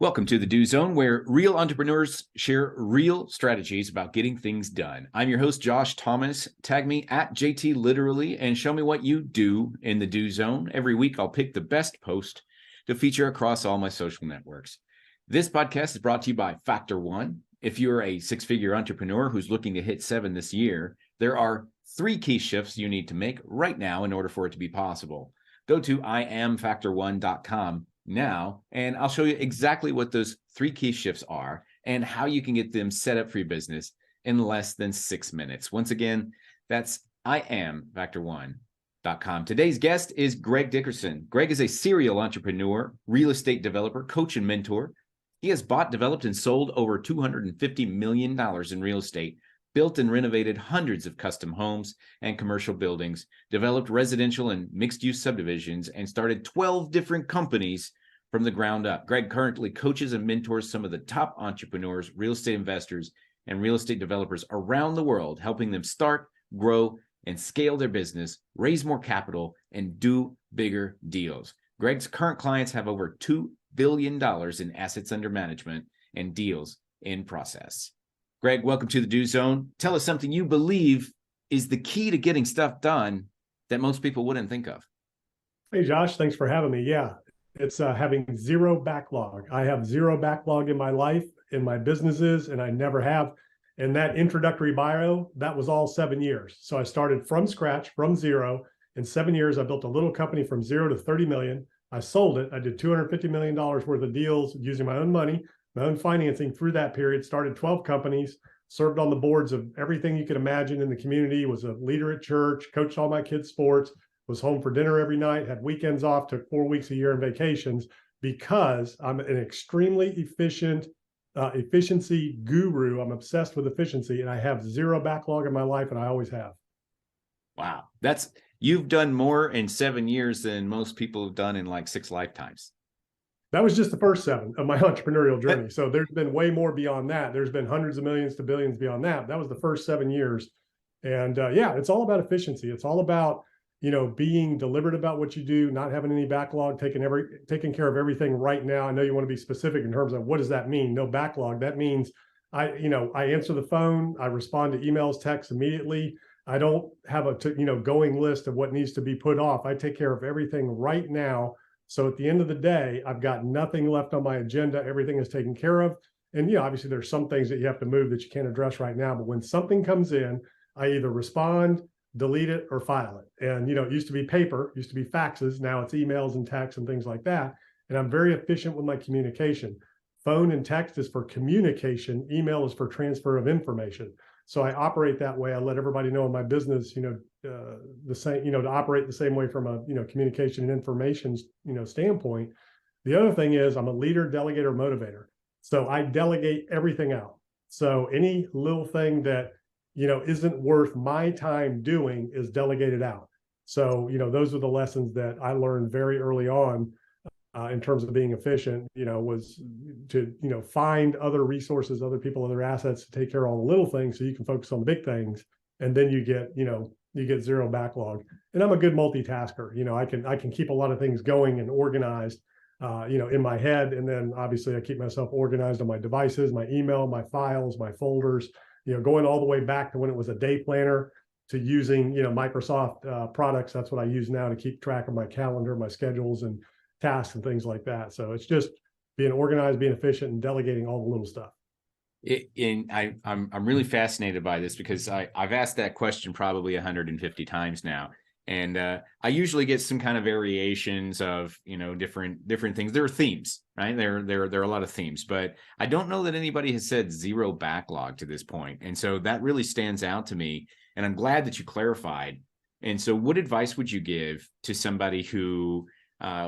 Welcome to the Do Zone, where real entrepreneurs share real strategies about getting things done. I'm your host, Josh Thomas. Tag me at JT Literally and show me what you do in the Do Zone. Every week, I'll pick the best post to feature across all my social networks. This podcast is brought to you by Factor One. If you're a six-figure entrepreneur who's looking to hit 7 this year, there are 3 key shifts you need to make right now in order for it to be possible. Go to iamfactor1.com now, and I'll show you exactly what those 3 key shifts are and how you can get them set up for your business in less than 6 minutes. Once again, that's iamfactor1.com. Today's guest is Greg Dickerson. Greg is a serial entrepreneur, real estate developer, coach, and mentor. He has bought, developed, and sold over $250 million in real estate, built and renovated hundreds of custom homes and commercial buildings, developed residential and mixed-use subdivisions, and started 12 different companies from the ground up. Greg currently coaches and mentors some of the top entrepreneurs, real estate investors, and real estate developers around the world, helping them start, grow, and scale their business, raise more capital, and do bigger deals. Greg's current clients have over $2 billion in assets under management and deals in process. Greg, welcome to the Do Zone. Tell us something you believe is the key to getting stuff done that most people wouldn't think of. Hey, Josh, thanks for having me. Yeah, it's having zero backlog. I have zero backlog in my life, in my businesses, and I never have. And that introductory bio, that was all 7 years. So I started from scratch, from zero. In 7 years, I built a little company from 0 to 30 million. I sold it. I did $250 million worth of deals using my own money, my own financing through that period, started 12 companies, served on the boards of everything you could imagine in the community, was a leader at church, coached all my kids' sports, was home for dinner every night, had weekends off, took 4 weeks a year in vacations, because I'm an extremely efficient efficiency guru. I'm obsessed with efficiency, and I have zero backlog in my life, and I always have. Wow. You've done more in 7 years than most people have done in like 6 lifetimes. That was just the first 7 of my entrepreneurial journey. So there's been way more beyond that. There's been hundreds of millions to billions beyond that. That was the first 7 years. And yeah, it's all about efficiency. It's all about, being deliberate about what you do, not having any backlog, taking care of everything right now. I know you want to be specific in terms of what does that mean? No backlog. That means I answer the phone, I respond to emails, texts immediately. I don't have a going list of what needs to be put off. I take care of everything right now. So at the end of the day, I've got nothing left on my agenda. Everything is taken care of. And obviously there's some things that you have to move that you can't address right now. But when something comes in, I either respond, delete it, or file it. And it used to be paper, used to be faxes. Now it's emails and texts and things like that. And I'm very efficient with my communication. Phone and text is for communication. Email is for transfer of information. So I operate that way. I let everybody know in my business, the same, to operate the same way from a, communication and information, standpoint. The other thing is I'm a leader, delegator, motivator. So I delegate everything out. So any little thing that, isn't worth my time doing is delegated out. So, those are the lessons that I learned very early on in terms of being efficient, was to, find other resources, other people, other assets to take care of all the little things so you can focus on the big things. And then you get zero backlog. And I'm a good multitasker. I can keep a lot of things going and organized, in my head. And then obviously I keep myself organized on my devices, my email, my files, my folders, going all the way back to when it was a day planner to using, Microsoft products. That's what I use now to keep track of my calendar, my schedules and tasks and things like that. So it's just being organized, being efficient, and delegating all the little stuff. I'm really fascinated by this because I've asked that question probably 150 times now. And I usually get some kind of variations of, different things. There are themes, right? There are a lot of themes, but I don't know that anybody has said zero backlog to this point. And so that really stands out to me. And I'm glad that you clarified. And so what advice would you give to somebody who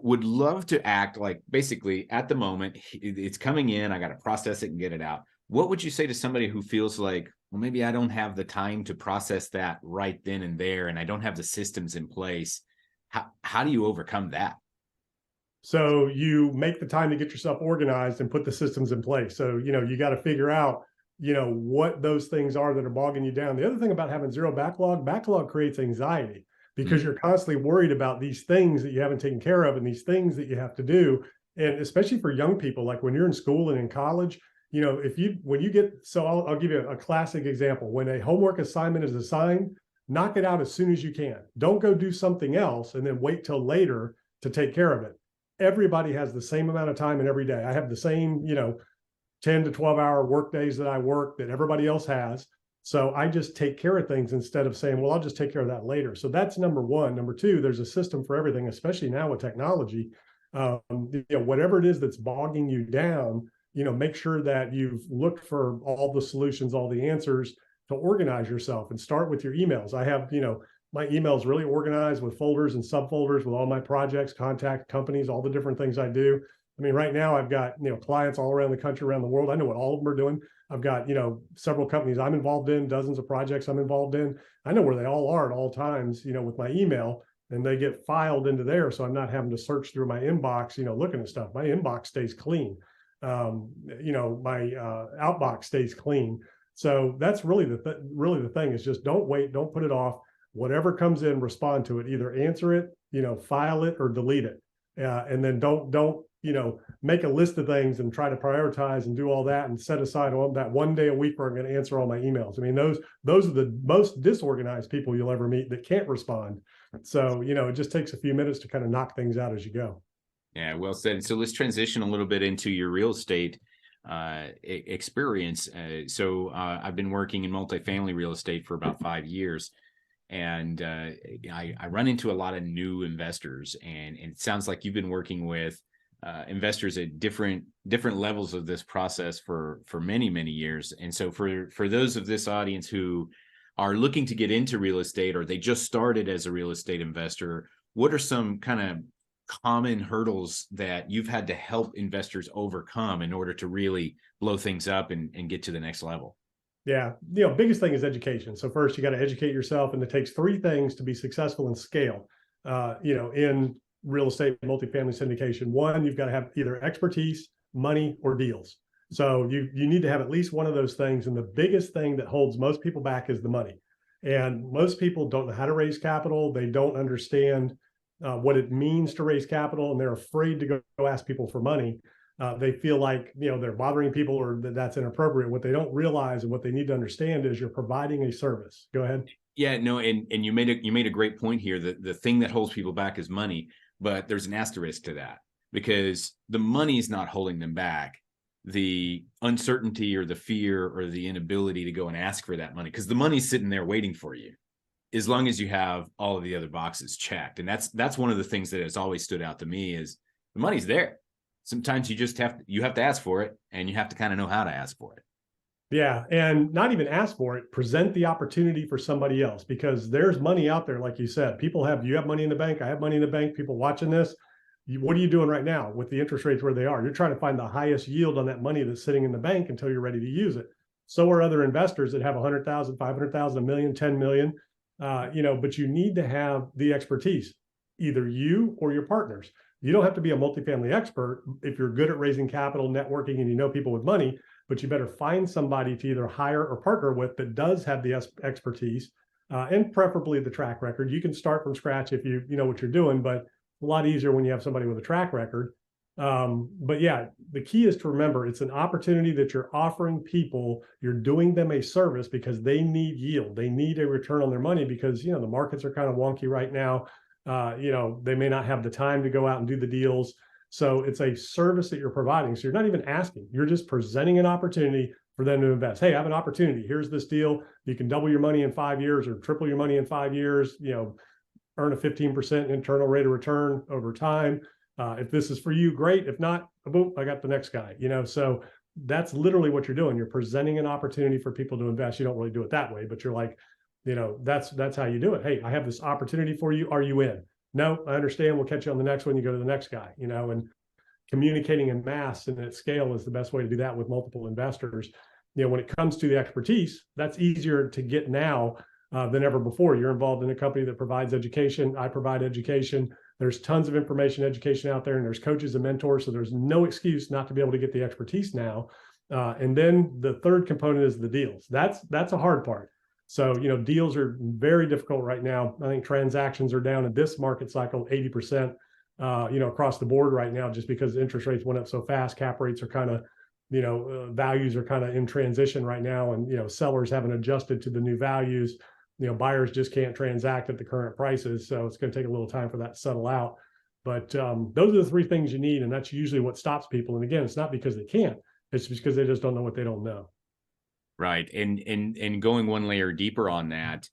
would love to act like basically at the moment, it's coming in, I got to process it and get it out. What would you say to somebody who feels like, well, maybe I don't have the time to process that right then and there, and I don't have the systems in place? How do you overcome that? So you make the time to get yourself organized and put the systems in place. So, you got to figure out, what those things are that are bogging you down. The other thing about having zero backlog creates anxiety because you're constantly worried about these things that you haven't taken care of and these things that you have to do. And especially for young people, like when you're in school and in college, so I'll give you a classic example. When a homework assignment is assigned, knock it out as soon as you can. Don't go do something else and then wait till later to take care of it. Everybody has the same amount of time in every day. I have the same, 10 to 12 hour work days that I work that everybody else has. So I just take care of things instead of saying, well, I'll just take care of that later. So that's number one. Number two, there's a system for everything, especially now with technology. Whatever it is that's bogging you down, make sure that you've looked for all the solutions, all the answers to organize yourself, and start with your emails. I have, my emails really organized with folders and subfolders with all my projects, contact companies, all the different things I do. I mean, right now I've got, clients all around the country, around the world. I know what all of them are doing. I've got, several companies I'm involved in, dozens of projects I'm involved in. I know where they all are at all times, with my email, and they get filed into there. So I'm not having to search through my inbox, looking at stuff. My inbox stays clean. My outbox stays clean. So that's really the thing is just don't wait, don't put it off. Whatever comes in, respond to it. Either answer it, file it, or delete it. And then don't make a list of things and try to prioritize and do all that and set aside that one day a week where I'm going to answer all my emails. I mean, those are the most disorganized people you'll ever meet that can't respond. So, it just takes a few minutes to kind of knock things out as you go. Yeah, well said. So let's transition a little bit into your real estate experience. I've been working in multifamily real estate for about 5 years. And I run into a lot of new investors, and it sounds like you've been working with investors at different levels of this process for many, many years. And so for those of this audience who are looking to get into real estate, or they just started as a real estate investor, what are some kind of common hurdles that you've had to help investors overcome in order to really blow things up and get to the next level? Yeah. Biggest thing is education. So first you got to educate yourself, and it takes three things to be successful in scale, in real estate, multifamily syndication. One, you've got to have either expertise, money, or deals. So you need to have at least one of those things. And the biggest thing that holds most people back is the money. And most people don't know how to raise capital. They don't understand what it means to raise capital, and they're afraid to go ask people for money. They feel like, they're bothering people, or that's inappropriate. What they don't realize and what they need to understand is you're providing a service. Go ahead. Yeah, no, and you made a great point here. The thing that holds people back is money, but there's an asterisk to that, because the money is not holding them back. The uncertainty or the fear or the inability to go and ask for that money, because the money's sitting there waiting for you, as long as you have all of the other boxes checked. And that's one of the things that has always stood out to me is the money's there. Sometimes you have to ask for it, and you have to kind of know how to ask for it. Yeah. And not even ask for it, present the opportunity for somebody else, because there's money out there. Like you said, you have money in the bank. I have money in the bank. People watching this, what are you doing right now with the interest rates where they are? You're trying to find the highest yield on that money that's sitting in the bank until you're ready to use it. So are other investors that have 100,000, 500,000, a million, 10 million, but you need to have the expertise, either you or your partners. You don't have to be a multifamily expert if you're good at raising capital, networking, and you know people with money, but you better find somebody to either hire or partner with that does have the expertise, and preferably the track record. You can start from scratch if you know what you're doing, but a lot easier when you have somebody with a track record. But yeah, the key is to remember it's an opportunity that you're offering people. You're doing them a service because they need yield. They need a return on their money because, the markets are kind of wonky right now. They may not have the time to go out and do the deals. So it's a service that you're providing. So you're not even asking, you're just presenting an opportunity for them to invest. Hey, I have an opportunity. Here's this deal. You can double your money in 5 years or triple your money in 5 years, earn a 15% internal rate of return over time. If this is for you, great. If not, boom, I got the next guy, so that's literally what you're doing. You're presenting an opportunity for people to invest. You don't really do it that way, but you're like, that's how you do it. Hey, I have this opportunity for you. Are you in? No, I understand. We'll catch you on the next one. You go to the next guy, and communicating in mass and at scale is the best way to do that with multiple investors. When it comes to the expertise, that's easier to get now than ever before. You're involved in a company that provides education. I provide education. There's tons of information education out there, and there's coaches and mentors. So there's no excuse not to be able to get the expertise now. And then the third component is the deals. That's a hard part. So, deals are very difficult right now. I think transactions are down in this market cycle 80%. across the board right now, just because interest rates went up so fast. Cap rates are kind of, values are kind of in transition right now, and sellers haven't adjusted to the new values. Buyers just can't transact at the current prices, so it's going to take a little time for that to settle out. But those are the three things you need, and that's usually what stops people. And again, it's not because they can't; it's because they just don't know what they don't know. Right, and going one layer deeper on that,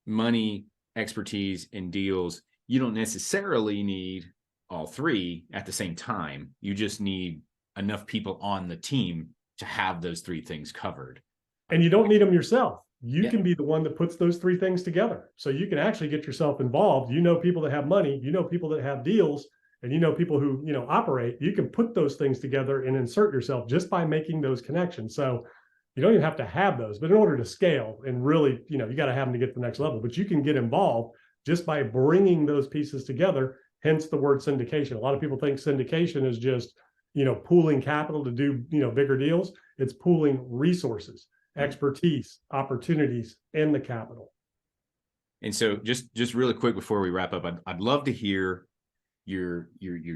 money, expertise, and deals. You don't necessarily need all three at the same time. You just need enough people on the team to have those three things covered. And you don't need them yourself. You Yeah. can be the one that puts those three things together. So you can actually get yourself involved. People that have money, people that have deals, and people who, operate. You can put those things together and insert yourself just by making those connections. So you don't even have to have those, but in order to scale and really, you got to have them to get to the next level. But you can get involved just by bringing those pieces together, hence the word syndication. A lot of people think syndication is just, pooling capital to do, bigger deals. It's pooling resources, expertise, opportunities, and the capital. And so just really quick before we wrap up, I'd love to hear your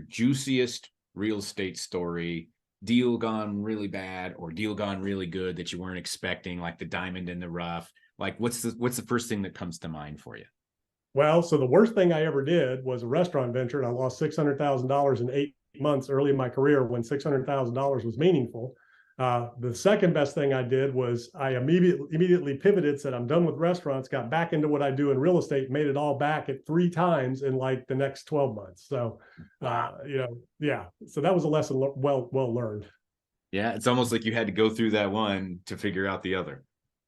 juiciest real estate story, deal gone really bad or deal gone really good that you weren't expecting, like the diamond in the rough. Like what's the first thing that comes to mind for you? Well, so the worst thing I ever did was a restaurant venture, and I lost $600,000 in 8 months early in my career when $600,000 was meaningful. The second best thing I did was I immediately pivoted, said I'm done with restaurants, got back into what I do in real estate, made it all back at 3 times in like the next 12 months. So, yeah. So that was a lesson well learned. Yeah, it's almost like you had to go through that one to figure out the other.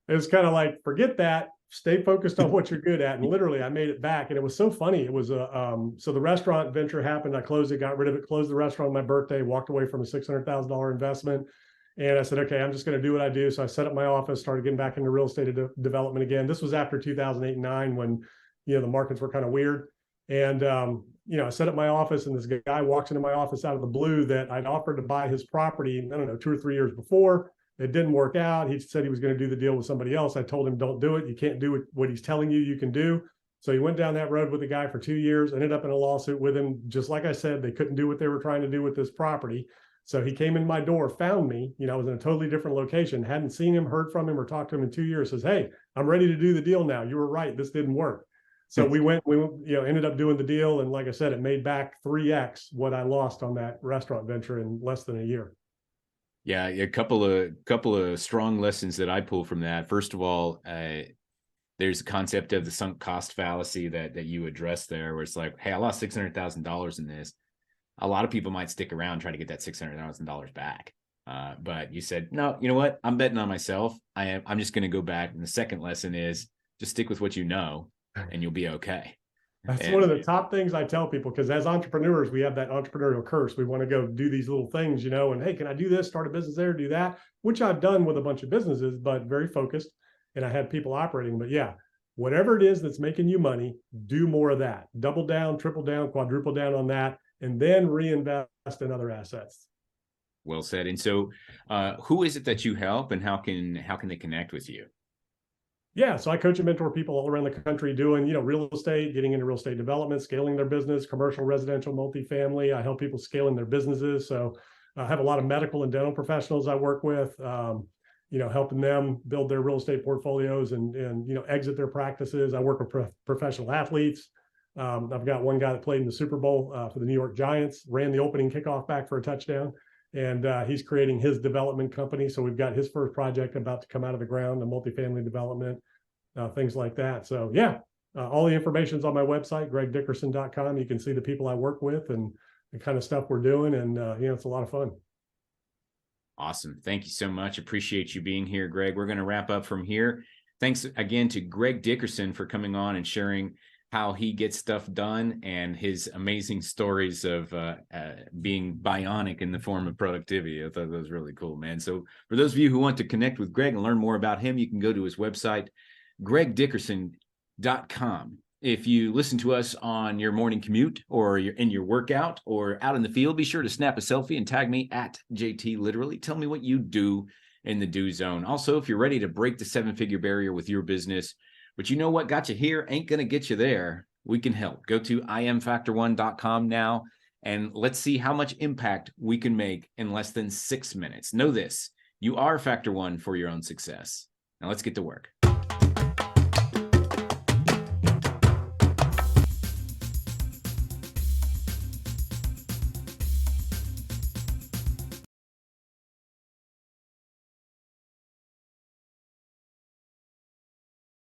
It was kind of like, forget that, stay focused on what you're good at. And literally I made it back. And it was so funny. It was so the restaurant venture happened. I closed it, got rid of it, closed the restaurant on my birthday, walked away from a $600,000 investment. And I said, okay, I'm just going to do what I do. So I set up my office, started getting back into real estate development again. This was after 2008 and 9 when, the markets were kind of weird. And, I set up my office, and this guy walks into my office out of the blue that I'd offered to buy his property, I don't know, 2 or 3 years before. It didn't work out. He said he was going to do the deal with somebody else. I told him, don't do it. You can't do what he's telling you can do. So he went down that road with the guy for 2 years, ended up in a lawsuit with him. Just like I said, they couldn't do what they were trying to do with this property. So he came in my door, found me, I was in a totally different location, hadn't seen him, heard from him, or talked to him in 2 years, says, hey, I'm ready to do the deal now. You were right. This didn't work. So we ended up doing the deal. And like I said, it made back 3x what I lost on that restaurant venture in less than a year. Yeah, a couple of strong lessons that I pull from that. First of all, there's a concept of the sunk cost fallacy that you addressed there, where it's like, hey, I lost $600,000 in this. A lot of people might stick around trying to get that $600,000 back. But you said, no, you know what? I'm betting on myself. I'm just going to go back. And the second lesson is just stick with what you know, and you'll be okay. That's one of the top things I tell people, because as entrepreneurs, we have that entrepreneurial curse. We want to go do these little things, and hey, can I do this? Start a business there, do that, which I've done with a bunch of businesses, but very focused. And I had people operating. But yeah, whatever it is that's making you money, do more of that. Double down, triple down, quadruple down on that, and then reinvest in other assets. Well said. And so who is it that you help, and how can they connect with you? Yeah, so I coach and mentor people all around the country doing, real estate, getting into real estate development, scaling their business, commercial, residential, multifamily. I help people scaling their businesses. So I have a lot of medical and dental professionals I work with, helping them build their real estate portfolios and exit their practices. I work with professional athletes. I've got one guy that played in the Super Bowl for the New York Giants, ran the opening kickoff back for a touchdown. And he's creating his development company. So we've got his first project about to come out of the ground, the multifamily development, things like that. So yeah, all the information's on my website, gregdickerson.com. You can see the people I work with and the kind of stuff we're doing. And, it's a lot of fun. Awesome. Thank you so much. Appreciate you being here, Greg. We're going to wrap up from here. Thanks again to Greg Dickerson for coming on and sharing how he gets stuff done and his amazing stories of being bionic in the form of productivity. I thought that was really cool, man. So for those of you who want to connect with Greg and learn more about him, you can go to his website, gregdickerson.com. If you listen to us on your morning commute or you're in your workout or out in the field, be sure to snap a selfie and tag me at JT Literally. Tell me what you do in the do zone. Also, if you're ready to break the 7-figure barrier with your business, but you know what got you here ain't going to get you there, we can help. Go to imfactor1.com now and let's see how much impact we can make in less than 6 minutes. Know this, you are Factor One for your own success. Now let's get to work.